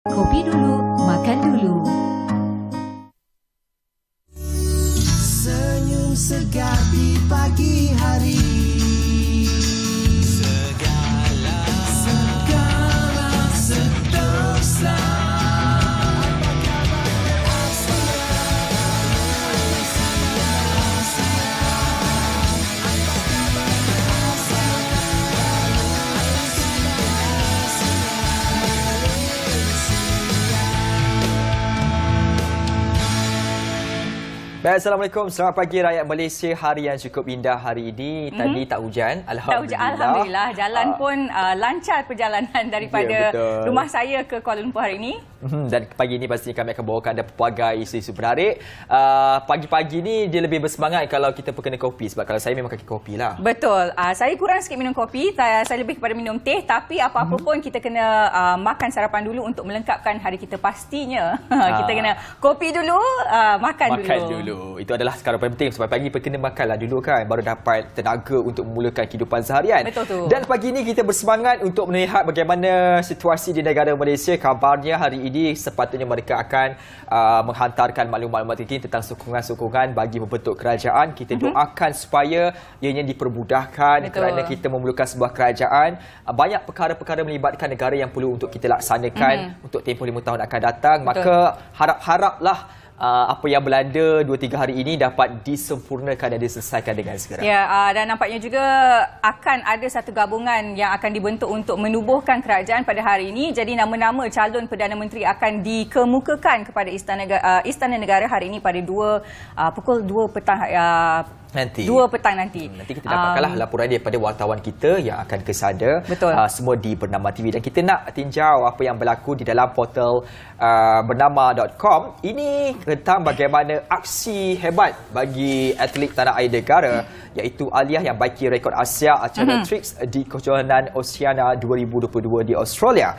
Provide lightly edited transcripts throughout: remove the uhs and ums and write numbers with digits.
Kopi dulu, makan dulu. Senyum segar di pagi hari. Segala sentosa. Baik, Assalamualaikum. Selamat pagi rakyat Malaysia. Hari yang cukup indah hari ini. Tadi tak hujan. Alhamdulillah. Alhamdulillah. Jalan pun lancar perjalanan daripada rumah saya ke Kuala Lumpur hari ini. Dan pagi ini pastinya kami akan bawakan ada pelbagai isu-isu menarik. Pagi-pagi ni dia lebih bersemangat kalau kita berkena kopi. Sebab kalau saya memang kaki kopi lah. Betul. Saya kurang sikit minum kopi. Saya lebih kepada minum teh. Tapi apa-apa pun kita kena makan sarapan dulu untuk melengkapkan hari kita pastinya. Kita kena kopi dulu, makan dulu. Itu adalah sekarang paling penting. Sebab pagi kena makanlah dulu kan. Baru dapat tenaga untuk memulakan kehidupan seharian. Betul tu. Dan pagi ini kita bersemangat untuk melihat bagaimana situasi di negara Malaysia. Kabarnya hari ini sepatutnya mereka akan menghantarkan maklumat-maklumat terkini tentang sokongan-sokongan bagi membentuk kerajaan. Kita doakan supaya ianya dipermudahkan. Betul. Kerana kita memerlukan sebuah kerajaan. Banyak perkara-perkara melibatkan negara yang perlu untuk kita laksanakan untuk tempoh 5 tahun akan datang. Betul. Maka harap-haraplah apa yang berlaga 2-3 hari ini dapat disempurnakan dan diselesaikan dengan segera. Ya, dan nampaknya juga akan ada satu gabungan yang akan dibentuk untuk menubuhkan kerajaan pada hari ini. Jadi nama-nama calon Perdana Menteri akan dikemukakan kepada Istana Negara hari ini pada pukul 2 petang Nanti 2 petang nanti. Nanti kita dapatkanlah laporan daripada wartawan kita yang akan ke sana. Betul. Semua di Bernama TV. Dan kita nak tinjau apa yang berlaku di dalam portal bernama.com. Ini tentang bagaimana aksi hebat bagi atlet tanah air negara, iaitu Aliyah yang baiki rekod Asia acara Tricks di Kejohanan Oceania 2022 di Australia.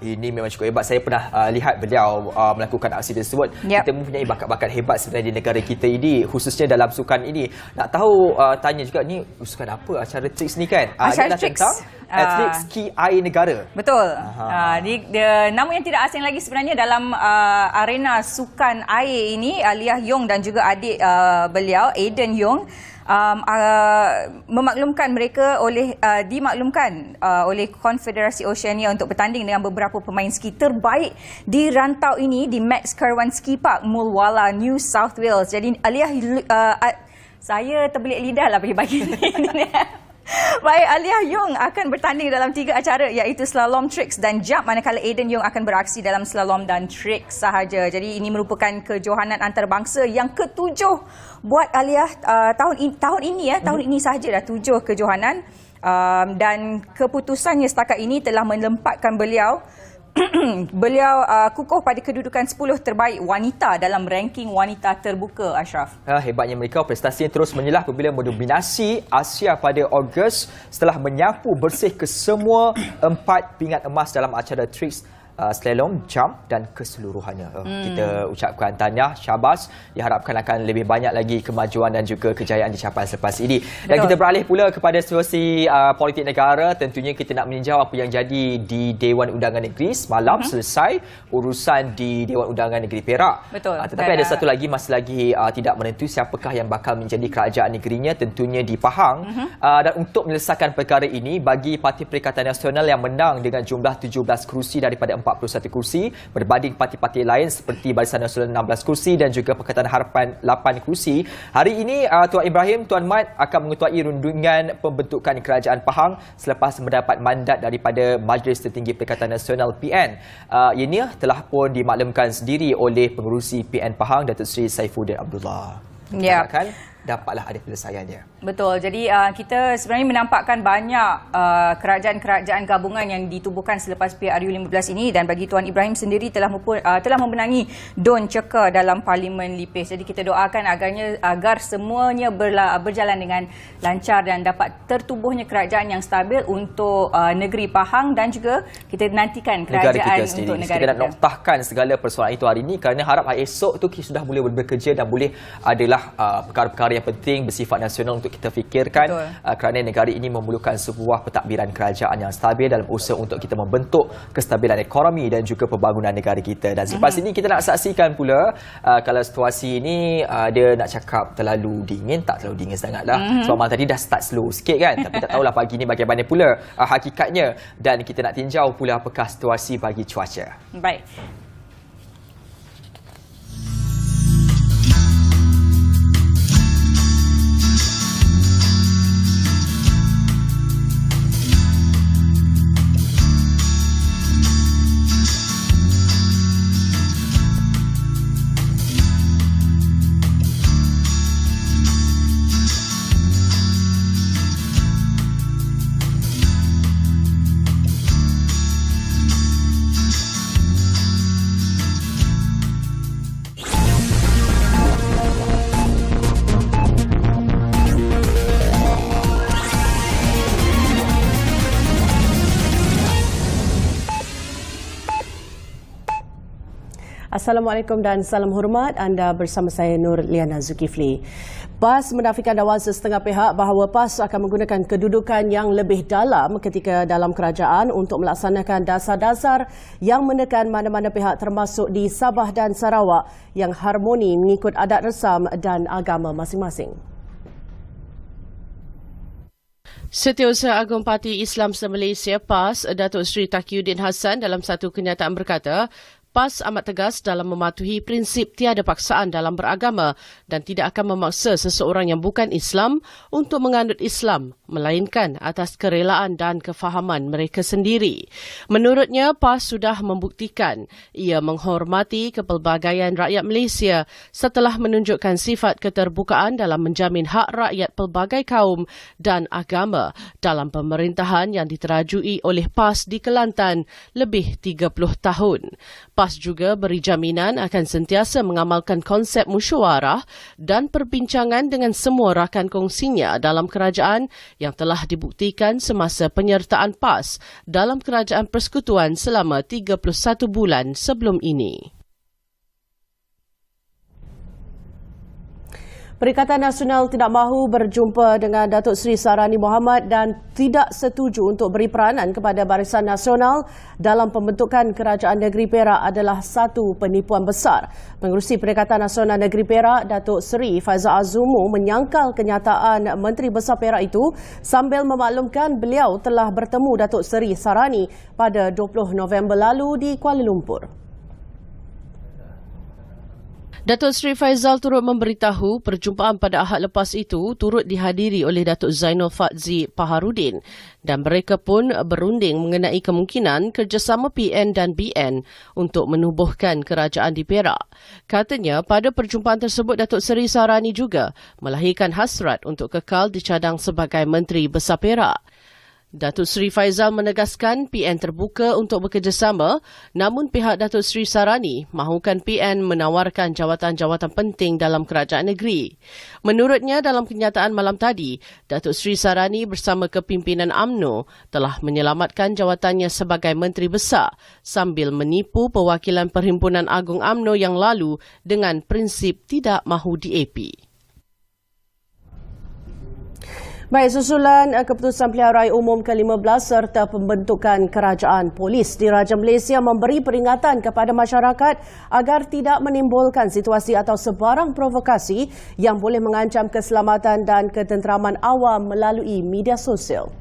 Ini memang cukup hebat. Saya pernah lihat beliau melakukan aksi tersebut. Kita mempunyai bakat-bakat hebat sebenarnya di negara kita ini, khususnya dalam sukan ini. Nak tahu, tanya juga ni sukan apa acara Tricks ni kan? Acara Tricks tentang atlet ski air negara. Betul. Nama yang tidak asing lagi sebenarnya dalam arena sukan air ini, Aliyah Yong dan juga adik beliau, Aiden Yong, memaklumkan mereka dimaklumkan oleh Konfederasi Oceania untuk bertanding dengan beberapa pemain ski terbaik di rantau ini di Max Kirwan Ski Park, Mulwala, New South Wales. Jadi Aliyah, saya terbelit lidah lah bagi ini. Baik, Aliyah Yong akan bertanding dalam 3 acara, iaitu slalom, tricks dan jump, manakala Aiden Yong akan beraksi dalam slalom dan tricks sahaja. Jadi ini merupakan kejohanan antarabangsa yang ke-7 buat Aliyah tahun ini sahaja dah 7 kejohanan, dan keputusannya setakat ini telah menempatkan beliau kukuh pada kedudukan 10 terbaik wanita dalam ranking wanita terbuka, Ashraf. Hebatnya mereka, prestasi yang terus menyelah apabila mendominasi Asia pada Ogos setelah menyapu bersih ke semua 4 pingat emas dalam acara Tricks, slalom, jump dan keseluruhannya. Kita ucapkan tahniah, syabas. Diharapkan akan lebih banyak lagi kemajuan dan juga kejayaan dicapai selepas ini. Dan kita beralih pula kepada situasi politik negara. Tentunya kita nak meninjau apa yang jadi di Dewan Undangan Negeri semalam. Selesai urusan di Dewan Undangan Negeri Perak. Betul. Tetapi ada satu lagi, masih lagi tidak menentu siapakah yang bakal menjadi kerajaan negerinya, tentunya di Pahang. Dan untuk menyelesaikan perkara ini, bagi Parti Perikatan Nasional yang menang dengan jumlah 17 kerusi daripada 41 kursi, berbanding parti-parti lain seperti Barisan Nasional 16 kursi dan juga Pakatan Harapan 8 kursi. Hari ini Tuan Ibrahim, Tuan Mat akan mengetuai rundingan pembentukan kerajaan Pahang selepas mendapat mandat daripada Majlis Tertinggi Perikatan Nasional PN. Ianya telah pun dimaklumkan sendiri oleh pengerusi PN Pahang, Datuk Seri Saifuddin Abdullah. Kita akan dapatlah ada penyelesaiannya. Betul. Jadi kita sebenarnya menampakkan banyak kerajaan-kerajaan gabungan yang ditubuhkan selepas PRU15 ini, dan bagi Tuan Ibrahim sendiri telah memenangi Don Ceka dalam Parlimen Lipis. Jadi kita doakan agar semuanya berjalan dengan lancar dan dapat tertubuhnya kerajaan yang stabil untuk negeri Pahang, dan juga kita nantikan kerajaan kita untuk negara kita. Kita nak noktahkan segala persoalan itu hari ini kerana harap esok tu kita sudah boleh bekerja dan boleh adalah perkara-perkara perkara yang penting bersifat nasional untuk kita fikirkan kerana negara ini memerlukan sebuah pentadbiran kerajaan yang stabil dalam usaha untuk kita membentuk kestabilan ekonomi dan juga pembangunan negara kita. Dan selepas ini kita nak saksikan pula kalau situasi ini dia nak cakap terlalu dingin, tak terlalu dingin sangatlah. Sebab malam tadi dah start slow sikit kan, tapi tak tahulah pagi ni bagaimana pula hakikatnya, dan kita nak tinjau pula apakah situasi bagi cuaca. Baik. Assalamualaikum dan salam hormat. Anda bersama saya Nur Liana Zulkifli. PAS menafikan dakwaan setengah pihak bahawa PAS akan menggunakan kedudukan yang lebih dalam ketika dalam kerajaan untuk melaksanakan dasar-dasar yang menekan mana-mana pihak termasuk di Sabah dan Sarawak yang harmoni mengikut adat resam dan agama masing-masing. Setiausaha Agung Parti Islam se-Malaysia PAS, Datuk Seri Taqiyuddin Hassan dalam satu kenyataan berkata, PAS amat tegas dalam mematuhi prinsip tiada paksaan dalam beragama dan tidak akan memaksa seseorang yang bukan Islam untuk menganut Islam, melainkan atas kerelaan dan kefahaman mereka sendiri. Menurutnya, PAS sudah membuktikan ia menghormati kepelbagaian rakyat Malaysia setelah menunjukkan sifat keterbukaan dalam menjamin hak rakyat pelbagai kaum dan agama dalam pemerintahan yang diterajui oleh PAS di Kelantan lebih 30 tahun. PAS juga beri jaminan akan sentiasa mengamalkan konsep musyawarah dan perbincangan dengan semua rakan kongsinya dalam kerajaan yang telah dibuktikan semasa penyertaan PAS dalam kerajaan persekutuan selama 31 bulan sebelum ini. Perikatan Nasional tidak mahu berjumpa dengan Datuk Seri Sarani Mohamad dan tidak setuju untuk beri peranan kepada Barisan Nasional dalam pembentukan Kerajaan Negeri Perak adalah satu penipuan besar. Pengerusi Perikatan Nasional Negeri Perak, Datuk Seri Faizal Azumu menyangkal kenyataan Menteri Besar Perak itu sambil memaklumkan beliau telah bertemu Datuk Seri Sarani pada 20 November lalu di Kuala Lumpur. Datuk Seri Faizal turut memberitahu perjumpaan pada Ahad lepas itu turut dihadiri oleh Datuk Zainul Fadzi Paharudin dan mereka pun berunding mengenai kemungkinan kerjasama PN dan BN untuk menubuhkan kerajaan di Perak. Katanya pada perjumpaan tersebut Datuk Seri Sarani juga melahirkan hasrat untuk kekal dicadang sebagai Menteri Besar Perak. Datuk Seri Faizal menegaskan PN terbuka untuk bekerjasama, namun pihak Datuk Seri Sarani mahukan PN menawarkan jawatan-jawatan penting dalam kerajaan negeri. Menurutnya dalam kenyataan malam tadi, Datuk Seri Sarani bersama kepimpinan UMNO telah menyelamatkan jawatannya sebagai Menteri Besar sambil menipu perwakilan Perhimpunan Agung UMNO yang lalu dengan prinsip tidak mahu di-AP. Baik, susulan keputusan pilihan raya umum ke-15 serta pembentukan kerajaan polis di Raja Malaysia memberi peringatan kepada masyarakat agar tidak menimbulkan situasi atau sebarang provokasi yang boleh mengancam keselamatan dan ketenteraman awam melalui media sosial.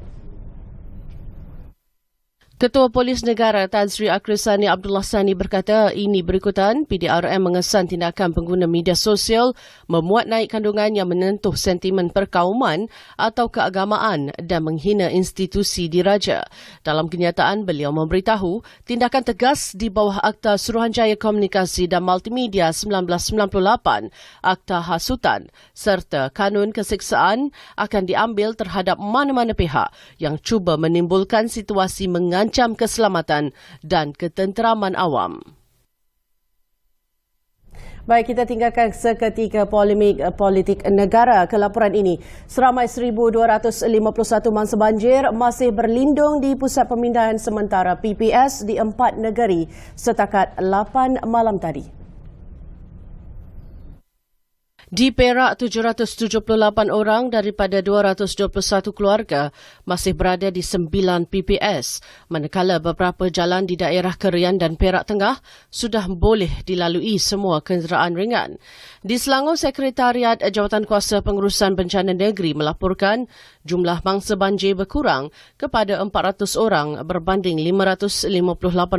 Ketua Polis Negara Tan Sri Akrisani Abdullah Sani berkata ini berikutan PDRM mengesan tindakan pengguna media sosial memuat naik kandungan yang menentuh sentimen perkauman atau keagamaan dan menghina institusi diraja. Dalam kenyataan, beliau memberitahu tindakan tegas di bawah Akta Suruhanjaya Komunikasi dan Multimedia 1998, Akta Hasutan serta Kanun Keseksaan akan diambil terhadap mana-mana pihak yang cuba menimbulkan situasi mengancam keselamatan dan ketenteraman awam. Baik, kita tinggalkan seketika polemik politik negara ke laporan ini. Seramai 1,251 mangsa banjir masih berlindung di Pusat Pemindahan Sementara PPS di 4 negeri setakat 8 malam tadi. Di Perak, 778 orang daripada 221 keluarga masih berada di 9 PPS, manakala beberapa jalan di daerah Kerian dan Perak Tengah sudah boleh dilalui semua kenderaan ringan. Di Selangor, Sekretariat Jawatankuasa Pengurusan Bencana Negeri melaporkan jumlah mangsa banjir berkurang kepada 400 orang berbanding 558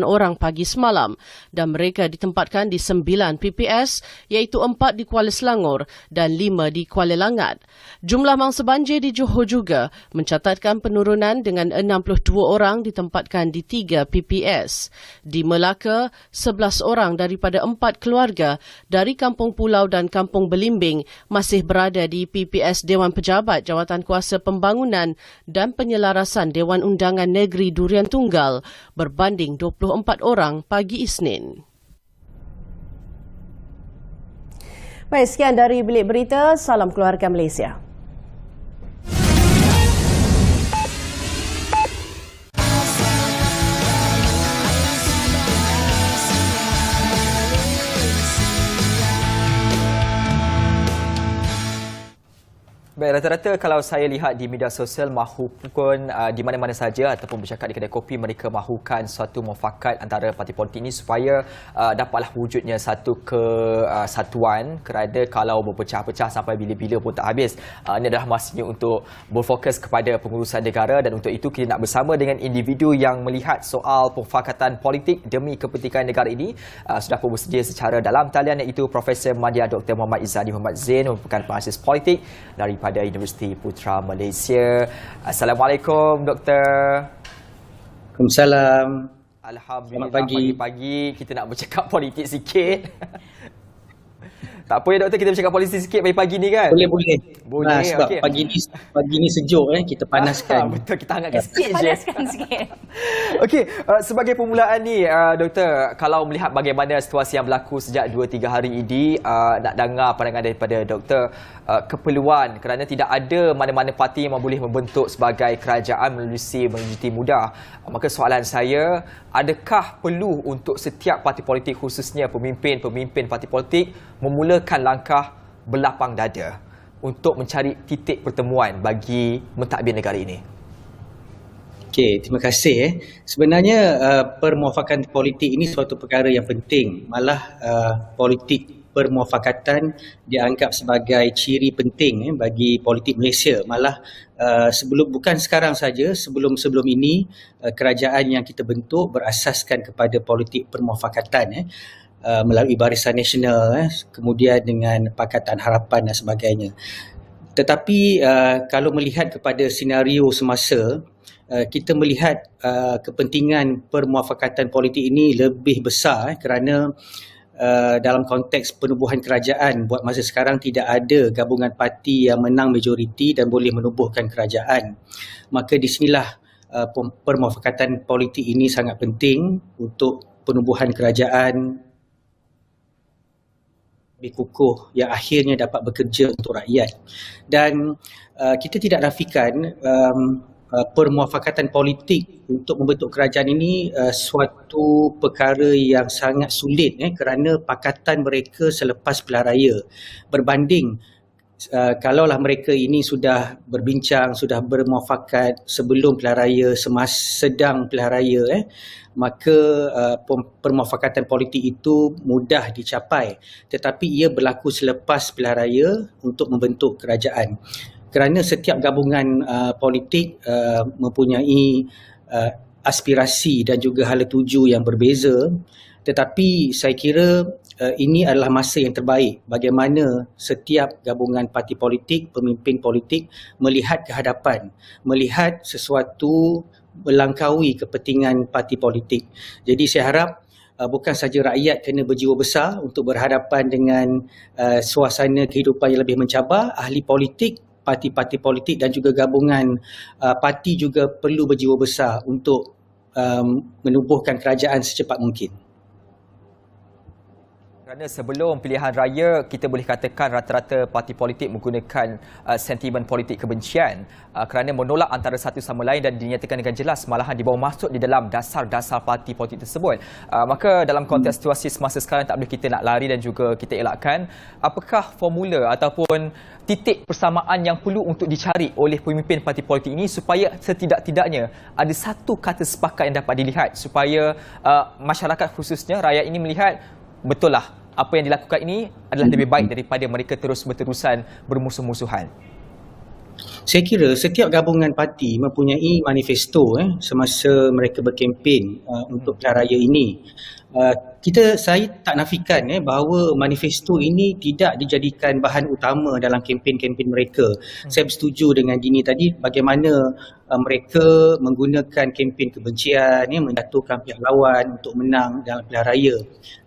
orang pagi semalam dan mereka ditempatkan di 9 PPS iaitu 4 di Kuala Selangor dan 5 di Kuala Langat. Jumlah mangsa banjir di Johor juga mencatatkan penurunan dengan 62 orang ditempatkan di 3 PPS. Di Melaka, 11 orang daripada 4 keluarga dari Kampung Pulau dan Kampung Belimbing masih berada di PPS Dewan Pejabat Jawatankuasa Pembangunan dan Penyelarasan Dewan Undangan Negeri Durian Tunggal berbanding 24 orang pagi Isnin. Baik, sekian dari Bilik Berita. Salam Keluarga Malaysia. Baik, rata-rata kalau saya lihat di media sosial maupun di mana-mana saja ataupun bercakap di kedai kopi, mereka mahukan suatu mufakat antara parti politik ini supaya dapatlah wujudnya satu kesatuan, kerana kalau berpecah-pecah sampai bila-bila pun tak habis. Ini adalah masanya untuk berfokus kepada pengurusan negara dan untuk itu kita nak bersama dengan individu yang melihat soal pemufakatan politik demi kepentingan negara ini. Sudah pun bersedia secara dalam talian iaitu Profesor Madya Dr. Muhammad Izzadi Muhammad Zain, merupakan pengasis politik daripada Universiti Putra Malaysia. Assalamualaikum, Doktor. Waalaikumsalam. Alhamdulillah, Selamat pagi. pagi-pagi kita nak bercakap politik sikit. Tak apa ya, Doktor, kita bercakap politik sikit pagi-pagi ni kan? Boleh. Boleh, Sebab okey. pagi ni sejuk, kita panaskan. Betul, kita hangatkan sikit je. Panaskan sikit. Okey, sebagai permulaan ni, Doktor, kalau melihat bagaimana situasi yang berlaku sejak 2-3 hari ini, nak dengar pandangan daripada Doktor, keperluan kerana tidak ada mana-mana parti yang boleh membentuk sebagai kerajaan melalui majoriti mudah. Maka soalan saya, adakah perlu untuk setiap parti politik, khususnya pemimpin-pemimpin parti politik, memulakan langkah berlapang dada untuk mencari titik pertemuan bagi mentadbir negara ini? Okey, terima kasih. Sebenarnya permuafakan politik ini suatu perkara yang penting. Malah politik permuafakatan dianggap sebagai ciri penting bagi politik Malaysia. Malah bukan sekarang saja, sebelum ini kerajaan yang kita bentuk berasaskan kepada politik permuafakatan melalui Barisan Nasional, kemudian dengan Pakatan Harapan dan sebagainya. Tetapi kalau melihat kepada senario semasa, kita melihat kepentingan permuafakatan politik ini lebih besar kerana dalam konteks penubuhan kerajaan buat masa sekarang tidak ada gabungan parti yang menang majoriti dan boleh menubuhkan kerajaan. Maka di sinilah permuafakatan politik ini sangat penting untuk penubuhan kerajaan lebih kukuh yang akhirnya dapat bekerja untuk rakyat. Dan kita tidak nafikan permuafakatan politik untuk membentuk kerajaan ini suatu perkara yang sangat sulit kerana pakatan mereka selepas pilihan raya berbanding kalaulah mereka ini sudah berbincang, sudah bermuafakat sebelum pilihan raya, sedang pilihan raya, maka permuafakatan politik itu mudah dicapai. Tetapi ia berlaku selepas pilihan raya untuk membentuk kerajaan. Kerana setiap gabungan politik mempunyai aspirasi dan juga hala tuju yang berbeza, tetapi saya kira ini adalah masa yang terbaik bagaimana setiap gabungan parti politik, pemimpin politik melihat ke hadapan, melihat sesuatu melangkaui kepentingan parti politik. Jadi saya harap bukan saja rakyat kena berjiwa besar untuk berhadapan dengan suasana kehidupan yang lebih mencabar, ahli politik, parti-parti politik dan juga gabungan parti juga perlu berjiwa besar untuk menubuhkan kerajaan secepat mungkin. Kerana sebelum pilihan raya, kita boleh katakan rata-rata parti politik menggunakan sentimen politik kebencian kerana menolak antara satu sama lain dan dinyatakan dengan jelas malahan dibawa masuk di dalam dasar-dasar parti politik tersebut. Maka dalam konteks situasi semasa sekarang tak boleh kita nak lari dan juga kita elakkan. Apakah formula ataupun titik persamaan yang perlu untuk dicari oleh pemimpin parti politik ini supaya setidak-tidaknya ada satu kata sepakat yang dapat dilihat supaya masyarakat khususnya rakyat ini melihat betul lah, apa yang dilakukan ini adalah lebih baik daripada mereka terus berterusan bermusuh-musuhan. Saya kira setiap gabungan parti mempunyai manifesto semasa mereka berkempen untuk pilihan raya ini. Saya tak nafikan bahawa manifesto ini tidak dijadikan bahan utama dalam kempen-kempen mereka. Saya bersetuju dengan Dini tadi bagaimana mereka menggunakan kempen kebencian, menjatuhkan pihak lawan untuk menang dalam pilihan raya.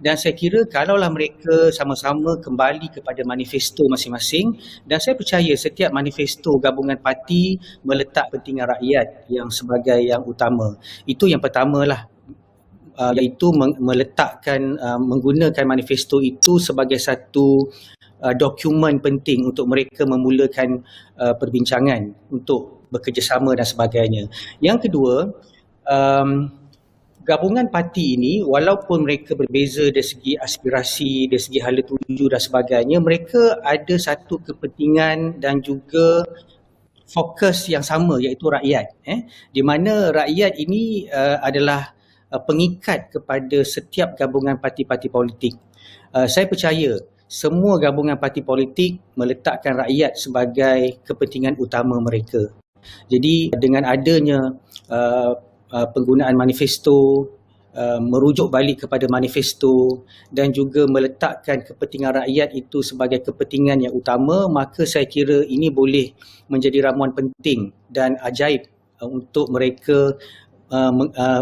Dan saya kira kalaulah mereka sama-sama kembali kepada manifesto masing-masing, dan saya percaya setiap manifesto gabungan parti meletak kepentingan rakyat yang sebagai yang utama. Itu yang pertamalah. Iaitu meletakkan, menggunakan manifesto itu sebagai satu dokumen penting untuk mereka memulakan perbincangan untuk bekerjasama dan sebagainya. Yang kedua, gabungan parti ini walaupun mereka berbeza dari segi aspirasi, dari segi hala tuju dan sebagainya, mereka ada satu kepentingan dan juga fokus yang sama iaitu rakyat. Di mana rakyat ini adalah pengikat kepada setiap gabungan parti-parti politik. Saya percaya semua gabungan parti politik meletakkan rakyat sebagai kepentingan utama mereka. Jadi dengan adanya penggunaan manifesto, merujuk balik kepada manifesto dan juga meletakkan kepentingan rakyat itu sebagai kepentingan yang utama, maka saya kira ini boleh menjadi ramuan penting dan ajaib untuk mereka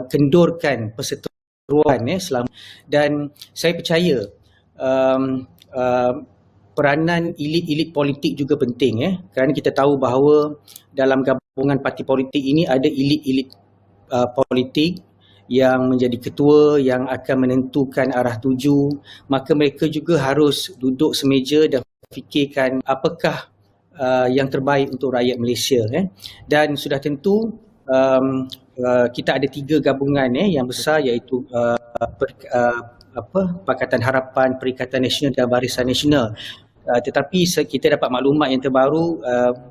kendurkan perseteruan selama. Dan saya percaya peranan elit-elit politik juga penting kerana kita tahu bahawa dalam gabungan parti politik ini ada elit-elit politik yang menjadi ketua yang akan menentukan arah tuju, maka mereka juga harus duduk semeja dan fikirkan apakah yang terbaik untuk rakyat Malaysia. Dan sudah tentu kita ada 3 gabungan yang besar iaitu Pakatan Harapan, Perikatan Nasional dan Barisan Nasional. Tetapi kita dapat maklumat yang terbaru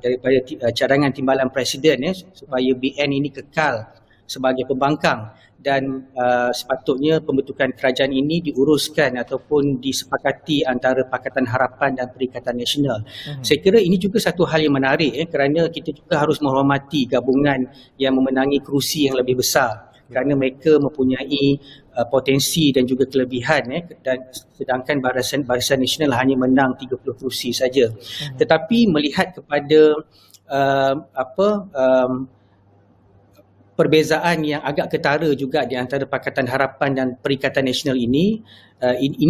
daripada cadangan timbalan Presiden supaya BN ini kekal sebagai pembangkang dan sepatutnya pembentukan kerajaan ini diuruskan ataupun disepakati antara Pakatan Harapan dan Perikatan Nasional. Saya kira ini juga satu hal yang menarik kerana kita juga harus menghormati gabungan yang memenangi kerusi yang lebih besar kerana mereka mempunyai potensi dan juga kelebihan dan sedangkan Barisan Nasional hanya menang 30 kerusi saja. Tetapi melihat kepada perbezaan yang agak ketara juga di antara Pakatan Harapan dan Perikatan Nasional ini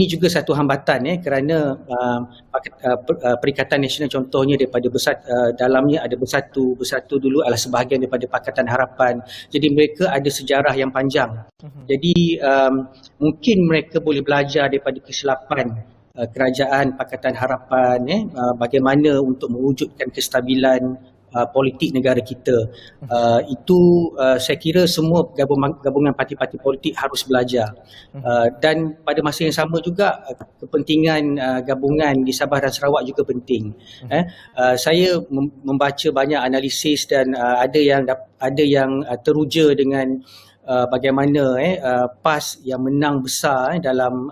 juga satu hambatan kerana Perikatan Nasional contohnya daripada dalamnya ada bersatu dulu adalah sebahagian daripada Pakatan Harapan. Jadi mereka ada sejarah yang panjang. Jadi mungkin mereka boleh belajar daripada kesilapan kerajaan Pakatan Harapan bagaimana untuk mewujudkan kestabilan politik negara kita. Itu saya kira semua gabungan parti-parti politik harus belajar. Dan pada masa yang sama juga kepentingan gabungan di Sabah dan Sarawak juga penting. Saya membaca banyak analisis dan ada yang teruja dengan bagaimana PAS yang menang besar dalam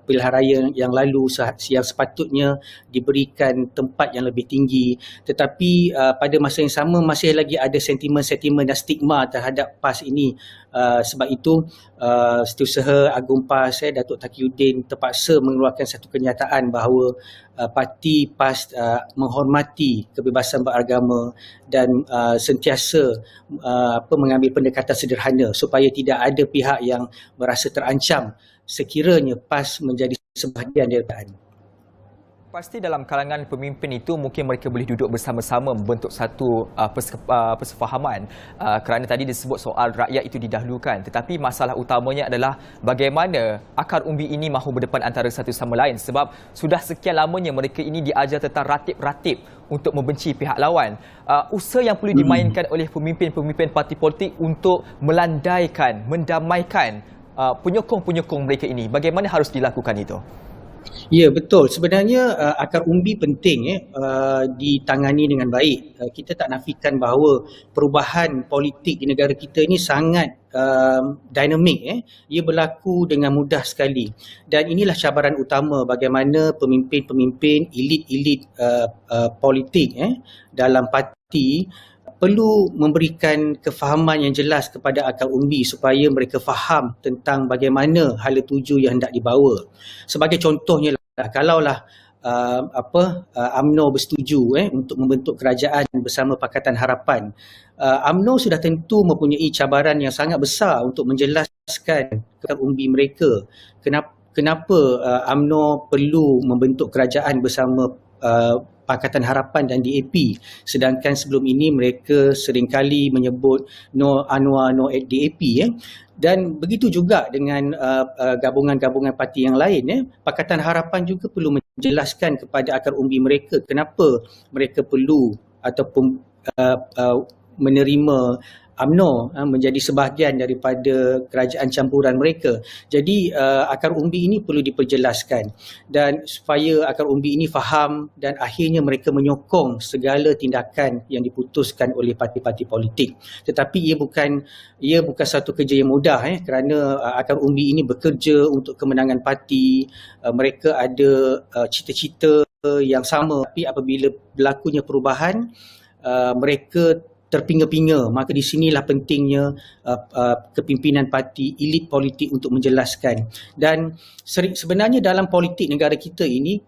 pilihan raya yang lalu yang sepatutnya diberikan tempat yang lebih tinggi, tetapi pada masa yang sama masih lagi ada sentimen-sentimen dan stigma terhadap PAS ini. Sebab itu Setiausaha Agung PAS Datuk Taqiyuddin terpaksa mengeluarkan satu kenyataan bahawa parti PAS menghormati kebebasan beragama dan sentiasa mengambil pendekatan sederhana supaya tidak ada pihak yang merasa terancam sekiranya PAS menjadi sebahagian dari kerajaan. Pasti dalam kalangan pemimpin itu mungkin mereka boleh duduk bersama-sama membentuk satu persefahaman kerana tadi disebut soal rakyat itu didahulukan, tetapi masalah utamanya adalah bagaimana akar umbi ini mahu berdepan antara satu sama lain, sebab sudah sekian lamanya mereka ini diajar tentang ratib-ratib untuk membenci pihak lawan. Usaha yang perlu dimainkan oleh pemimpin-pemimpin parti politik untuk melandaikan, mendamaikan penyokong-penyokong mereka ini, bagaimana harus dilakukan itu? Ya, betul. Sebenarnya akar umbi penting ditangani dengan baik. Kita tak nafikan bahawa perubahan politik di negara kita ini sangat dinamik. Ia berlaku dengan mudah sekali. Dan inilah cabaran utama bagaimana pemimpin-pemimpin, elit-elit politik dalam parti perlu memberikan kefahaman yang jelas kepada akar umbi supaya mereka faham tentang bagaimana hala tuju yang hendak dibawa. Sebagai contohnya lah, kalaulah UMNO bersetuju untuk membentuk kerajaan bersama Pakatan Harapan, UMNO sudah tentu mempunyai cabaran yang sangat besar untuk menjelaskan akar umbi mereka. Kenapa UMNO perlu membentuk kerajaan bersama Pakatan Harapan dan DAP, sedangkan sebelum ini mereka seringkali menyebut no Anwar, no DAP. Dan begitu juga dengan gabungan-gabungan parti yang lain. Pakatan Harapan juga perlu menjelaskan kepada akar umbi mereka kenapa mereka perlu ataupun menerima UMNO menjadi sebahagian daripada kerajaan campuran mereka. Jadi akar umbi ini perlu diperjelaskan, dan supaya akar umbi ini faham dan akhirnya mereka menyokong segala tindakan yang diputuskan oleh parti-parti politik. Tetapi ia bukan satu kerja yang mudah kerana akar umbi ini bekerja untuk kemenangan parti. Mereka ada cita-cita yang sama, tapi apabila berlakunya perubahan mereka terpinga-pinga. Maka di sinilah pentingnya kepimpinan parti, elit politik untuk menjelaskan. Dan sebenarnya dalam politik negara kita ini,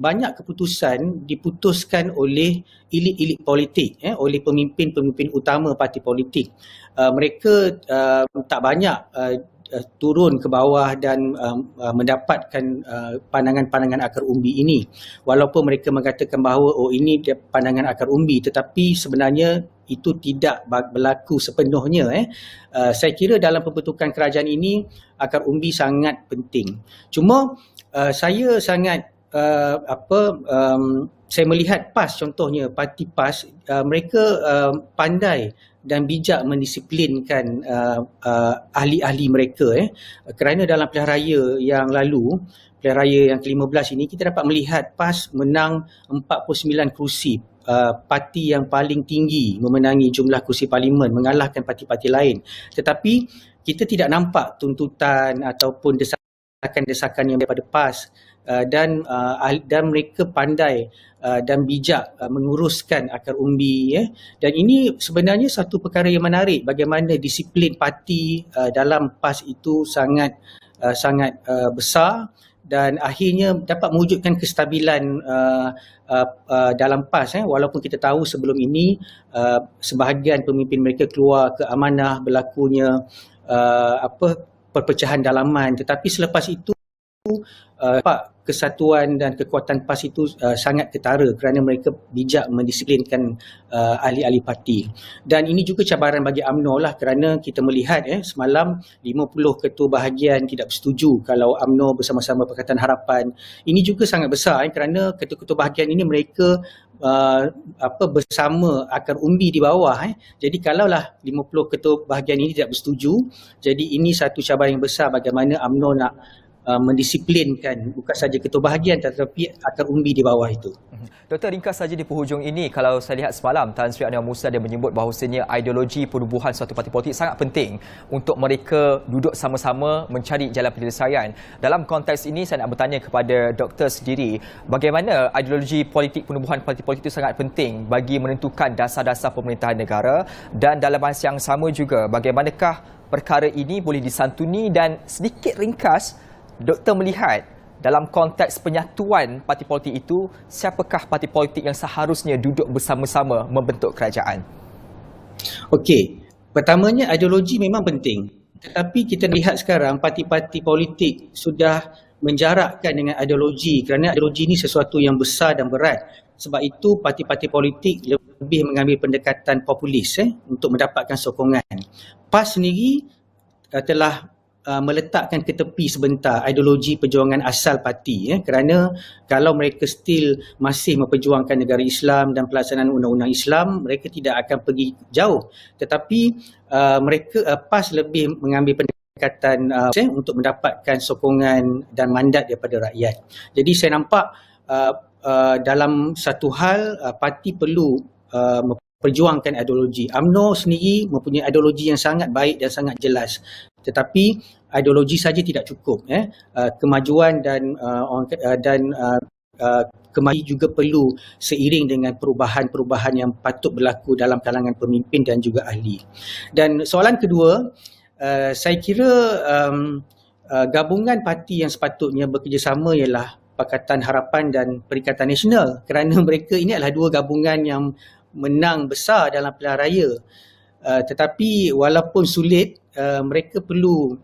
banyak keputusan diputuskan oleh elit-elit politik, oleh pemimpin-pemimpin utama parti politik. Mereka tak banyak turun ke bawah dan mendapatkan pandangan-pandangan akar umbi ini. Walaupun mereka mengatakan bahawa ini pandangan akar umbi, tetapi sebenarnya itu tidak berlaku sepenuhnya. Saya kira dalam pembentukan kerajaan ini akar umbi sangat penting. Cuma saya sangat saya melihat PAS, contohnya parti PAS, mereka pandai dan bijak mendisiplinkan ahli-ahli mereka. Kerana dalam pilihan raya yang lalu, pilihan raya yang ke-15 ini, kita dapat melihat PAS menang 49 kerusi. Parti yang paling tinggi memenangi jumlah kerusi parlimen, mengalahkan parti-parti lain. Tetapi kita tidak nampak tuntutan ataupun desakan-desakan yang daripada PAS, dan mereka pandai dan bijak menguruskan akar umbi. Dan ini sebenarnya satu perkara yang menarik, bagaimana disiplin parti dalam PAS itu sangat besar, dan akhirnya dapat mewujudkan kestabilan dalam PAS. Walaupun kita tahu sebelum ini sebahagian pemimpin mereka keluar ke amanah, berlakunya perpecahan dalaman, tetapi selepas itu kesatuan dan kekuatan PAS itu sangat ketara kerana mereka bijak mendisiplinkan ahli-ahli parti. Dan ini juga cabaran bagi UMNO lah, kerana kita melihat semalam 50 ketua bahagian tidak bersetuju kalau UMNO bersama-sama Pakatan Harapan. Ini juga sangat besar kerana ketua-ketua bahagian ini mereka bersama akar umbi di bawah. Jadi kalaulah 50 ketua bahagian ini tidak bersetuju, jadi ini satu cabaran yang besar bagaimana UMNO nak mendisiplinkan bukan saja ketua bahagian tetapi akar umbi di bawah itu. Doktor, ringkas saja di penghujung ini, kalau saya lihat semalam Tan Sri Anwar Musa dia menyebut bahawasanya ideologi penubuhan suatu parti politik sangat penting untuk mereka duduk sama-sama mencari jalan penyelesaian. Dalam konteks ini saya nak bertanya kepada doktor sendiri, bagaimana ideologi politik penubuhan parti politik itu sangat penting bagi menentukan dasar-dasar pemerintahan negara, dan dalam masa yang sama juga bagaimanakah perkara ini boleh disantuni, dan sedikit ringkas Doktor melihat dalam konteks penyatuan parti politik itu, siapakah parti politik yang seharusnya duduk bersama-sama membentuk kerajaan? Okey, pertamanya ideologi memang penting. Tetapi kita lihat sekarang parti-parti politik sudah menjarakkan dengan ideologi, kerana ideologi ini sesuatu yang besar dan berat. Sebab itu parti-parti politik lebih mengambil pendekatan populis untuk mendapatkan sokongan. PAS sendiri telah meletakkan ke tepi sebentar ideologi perjuangan asal parti, kerana kalau mereka still masih memperjuangkan negara Islam dan pelaksanaan undang-undang Islam, mereka tidak akan pergi jauh. Tetapi PAS lebih mengambil pendekatan untuk mendapatkan sokongan dan mandat daripada rakyat. Jadi saya nampak dalam satu hal parti perlu memperjuangkan ideologi. UMNO sendiri mempunyai ideologi yang sangat baik dan sangat jelas. Tetapi ideologi saja tidak cukup. Kemajuan dan kemajuan juga perlu seiring dengan perubahan-perubahan yang patut berlaku dalam kalangan pemimpin dan juga ahli. Dan soalan kedua, saya kira gabungan parti yang sepatutnya bekerjasama ialah Pakatan Harapan dan Perikatan Nasional, kerana mereka ini adalah dua gabungan yang menang besar dalam pilihan raya. Tetapi walaupun sulit, mereka perlu